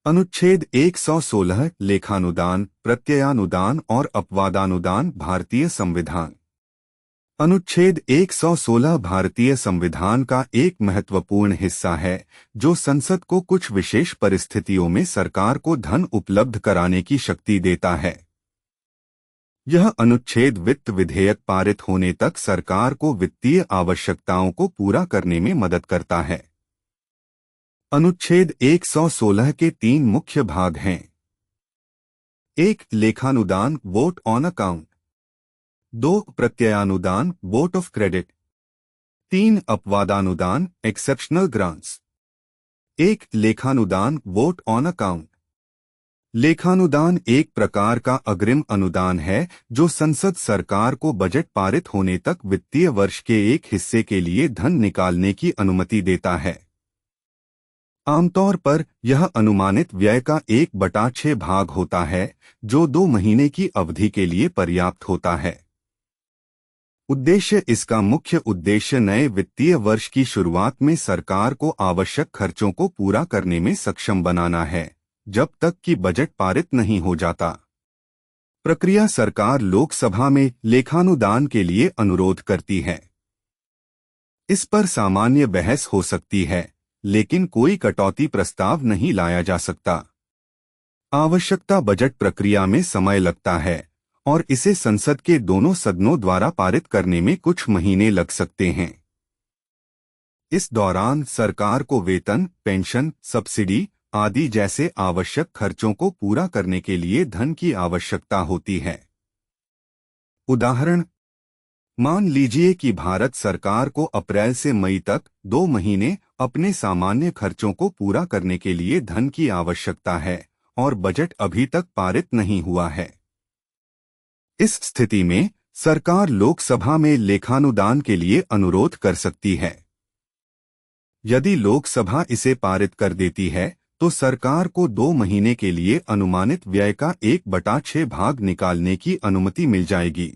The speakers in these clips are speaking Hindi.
अनुच्छेद 116 लेखानुदान, प्रत्ययानुदान और अपवादानुदान भारतीय संविधान। अनुच्छेद 116 भारतीय संविधान का एक महत्वपूर्ण हिस्सा है जो संसद को कुछ विशेष परिस्थितियों में सरकार को धन उपलब्ध कराने की शक्ति देता है। यह अनुच्छेद वित्त विधेयक पारित होने तक सरकार को वित्तीय आवश्यकताओं को पूरा करने में मदद करता है। अनुच्छेद 116 के 3 मुख्य भाग हैं। 1. लेखानुदान, वोट ऑन अकाउंट। 2. प्रत्ययानुदान, वोट ऑफ क्रेडिट। 3. अपवादानुदान, एक्सेप्शनल ग्रांट्स। 1. लेखानुदान, वोट ऑन अकाउंट। लेखानुदान एक प्रकार का अग्रिम अनुदान है जो संसद सरकार को बजट पारित होने तक वित्तीय वर्ष के एक हिस्से के लिए धन निकालने की अनुमति देता है। आमतौर पर यह अनुमानित व्यय का 1/6 भाग होता है जो 2 महीने की अवधि के लिए पर्याप्त होता है। उद्देश्य इसका मुख्य उद्देश्य नए वित्तीय वर्ष की शुरुआत में सरकार को आवश्यक खर्चों को पूरा करने में सक्षम बनाना है जब तक कि बजट पारित नहीं हो जाता। प्रक्रिया सरकार लोकसभा में लेखानुदान के लिए अनुरोध करती है। इस पर सामान्य बहस हो सकती है, लेकिन कोई कटौती प्रस्ताव नहीं लाया जा सकता। आवश्यकता बजट प्रक्रिया में समय लगता है और इसे संसद के दोनों सदनों द्वारा पारित करने में कुछ महीने लग सकते हैं। इस दौरान सरकार को वेतन, पेंशन, सब्सिडी आदि जैसे आवश्यक खर्चों को पूरा करने के लिए धन की आवश्यकता होती है। उदाहरण: मान लीजिए कि भारत सरकार को अप्रैल से मई तक 2 महीने अपने सामान्य खर्चों को पूरा करने के लिए धन की आवश्यकता है और बजट अभी तक पारित नहीं हुआ है। इस स्थिति में सरकार लोकसभा में लेखानुदान के लिए अनुरोध कर सकती है। यदि लोकसभा इसे पारित कर देती है तो सरकार को 2 महीने के लिए अनुमानित व्यय का 1/6 भाग निकालने की अनुमति मिल जाएगी।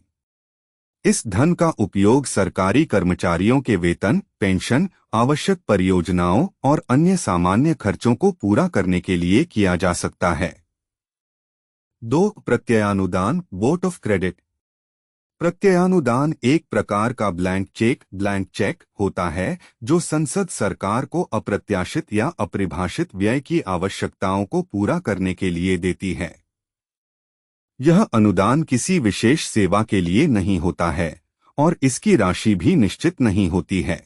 इस धन का उपयोग सरकारी कर्मचारियों के वेतन, पेंशन, आवश्यक परियोजनाओं और अन्य सामान्य खर्चों को पूरा करने के लिए किया जा सकता है। 2. प्रत्ययानुदान, वोट ऑफ क्रेडिट। प्रत्ययानुदान एक प्रकार का ब्लैंक चेक होता है जो संसद सरकार को अप्रत्याशित या अपरिभाषित व्यय की आवश्यकताओं को पूरा करने के लिए देती है। यह अनुदान किसी विशेष सेवा के लिए नहीं होता है और इसकी राशि भी निश्चित नहीं होती है।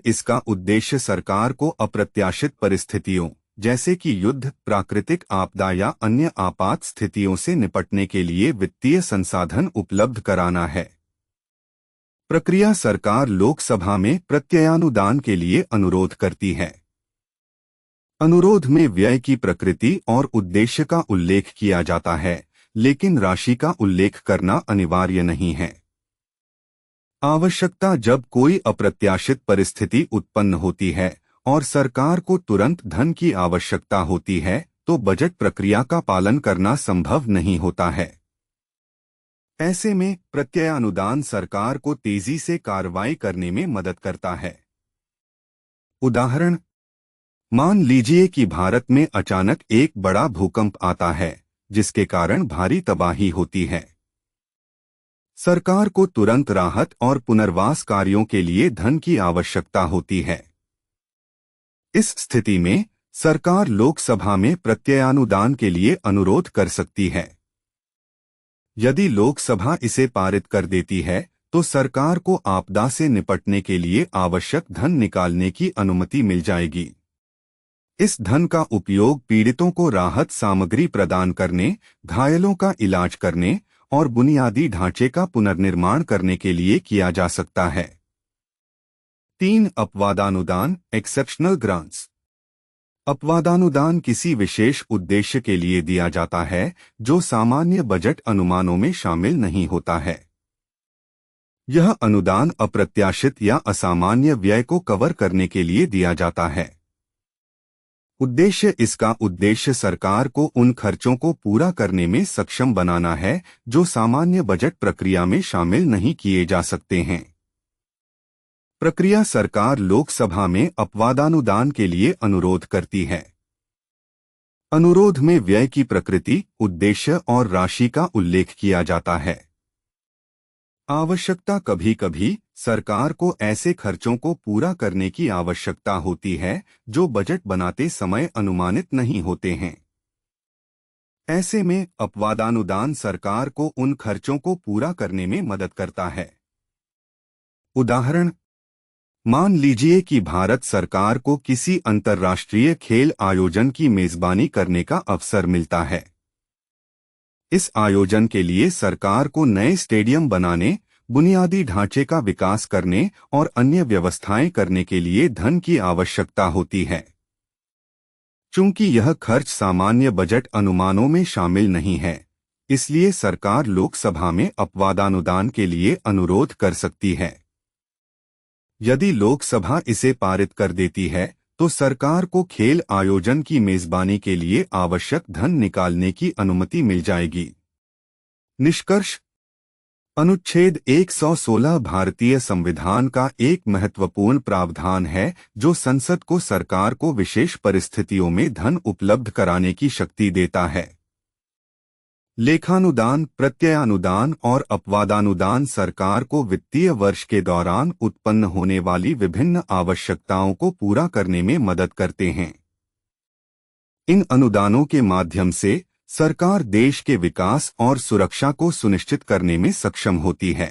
इसका उद्देश्य सरकार को अप्रत्याशित परिस्थितियों जैसे कि युद्ध, प्राकृतिक आपदा या अन्य आपात स्थितियों से निपटने के लिए वित्तीय संसाधन उपलब्ध कराना है। प्रक्रिया सरकार लोकसभा में प्रत्ययानुदान के लिए अनुरोध करती है। अनुरोध में व्यय की प्रकृति और उद्देश्य का उल्लेख किया जाता है, लेकिन राशि का उल्लेख करना अनिवार्य नहीं है। आवश्यकता जब कोई अप्रत्याशित परिस्थिति उत्पन्न होती है और सरकार को तुरंत धन की आवश्यकता होती है तो बजट प्रक्रिया का पालन करना संभव नहीं होता है। ऐसे में प्रत्ययानुदान सरकार को तेजी से कार्रवाई करने में मदद करता है। उदाहरण: मान लीजिए कि भारत में अचानक एक बड़ा भूकंप आता है जिसके कारण भारी तबाही होती है। सरकार को तुरंत राहत और पुनर्वास कार्यों के लिए धन की आवश्यकता होती है। इस स्थिति में सरकार लोकसभा में प्रत्ययानुदान के लिए अनुरोध कर सकती है। यदि लोकसभा इसे पारित कर देती है तो सरकार को आपदा से निपटने के लिए आवश्यक धन निकालने की अनुमति मिल जाएगी। इस धन का उपयोग पीड़ितों को राहत सामग्री प्रदान करने, घायलों का इलाज करने और बुनियादी ढांचे का पुनर्निर्माण करने के लिए किया जा सकता है। 3. अपवादानुदान, एक्सेप्शनल ग्रांट्स। अपवादानुदान किसी विशेष उद्देश्य के लिए दिया जाता है जो सामान्य बजट अनुमानों में शामिल नहीं होता है। यह अनुदान अप्रत्याशित या असामान्य व्यय को कवर करने के लिए दिया जाता है। इसका उद्देश्य सरकार को उन खर्चों को पूरा करने में सक्षम बनाना है जो सामान्य बजट प्रक्रिया में शामिल नहीं किए जा सकते हैं। प्रक्रिया सरकार लोकसभा में अपवादानुदान के लिए अनुरोध करती है। अनुरोध में व्यय की प्रकृति, उद्देश्य और राशि का उल्लेख किया जाता है। आवश्यकता कभी कभी सरकार को ऐसे खर्चों को पूरा करने की आवश्यकता होती है जो बजट बनाते समय अनुमानित नहीं होते हैं। ऐसे में अपवादानुदान सरकार को उन खर्चों को पूरा करने में मदद करता है। उदाहरण, मान लीजिए कि भारत सरकार को किसी अंतर्राष्ट्रीय खेल आयोजन की मेजबानी करने का अवसर मिलता है। इस आयोजन के लिए सरकार को नए स्टेडियम बनाने, बुनियादी ढांचे का विकास करने और अन्य व्यवस्थाएं करने के लिए धन की आवश्यकता होती है। चूंकि यह खर्च सामान्य बजट अनुमानों में शामिल नहीं है, इसलिए सरकार लोकसभा में अपवादानुदान के लिए अनुरोध कर सकती है। यदि लोकसभा इसे पारित कर देती है तो सरकार को खेल आयोजन की मेजबानी के लिए आवश्यक धन निकालने की अनुमति मिल जाएगी। निष्कर्ष, अनुच्छेद 116 भारतीय संविधान का एक महत्वपूर्ण प्रावधान है जो संसद को सरकार को विशेष परिस्थितियों में धन उपलब्ध कराने की शक्ति देता है। लेखानुदान, प्रत्ययानुदान और अपवादानुदान सरकार को वित्तीय वर्ष के दौरान उत्पन्न होने वाली विभिन्न आवश्यकताओं को पूरा करने में मदद करते हैं। इन अनुदानों के माध्यम से सरकार देश के विकास और सुरक्षा को सुनिश्चित करने में सक्षम होती है।